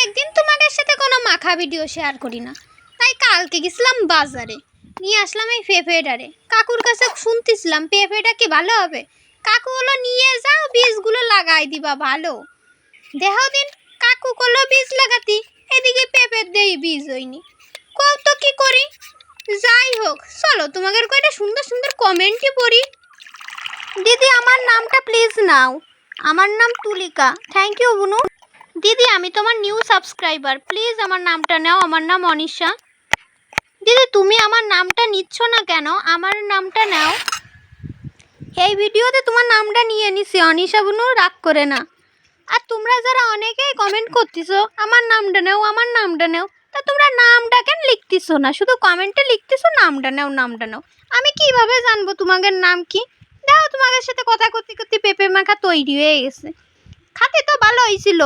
অনেকদিন তোমাদের সাথে কোনো মাখা ভিডিও শেয়ার করি না, তাই কালকে গেছিলাম বাজারে, নিয়ে আসলাম এই পেঁপেটারে। কাকুর কাছে শুনতেছিলাম পেঁপেটা কি ভালো হবে। কাকু বললো নিয়ে যাও, বীজগুলো লাগাই দিবা ভালো। দেখাও দিন। কাকু করলো বীজ লাগাতি, এদিকে পেঁপের দেই বীজ হয়নি। কত কি করি। যাই হোক, চলো তোমাদের কয়টা সুন্দর সুন্দর কমেন্টই পড়ি। দিদি আমার নামটা প্লিজ নাও। আমার নাম তুলিকা। থ্যাংক ইউ বুনু। দিদি আমি তোমার নিউ সাবস্ক্রাইবার, প্লিজ আমার নামটা নাও। আমার নাম অনিশা। দিদি তুমি আমার নামটা নিচ্ছ না কেন? আমার নামটা নাও। এই ভিডিওতে তোমার নামটা নিয়ে নিছি অনিশা বুনু, রাগ করে না। আর তোমরা যারা অনেকেই কমেন্ট করতেছো আমার নামটা নাও, আমার নামটা নাও, তা তোমরা নামটা কেন লিখতেছো না? শুধু কমেন্টে লিখতেছো নামটা নাও, নামটা নাও। আমি কিভাবে জানবো তোমাদের নাম কি? দেখো তোমাদের সাথে কথা করতে করতে পেঁপে মাখা তৈরি হয়ে গেছে। খাতে তো ভালো হয়েছিল।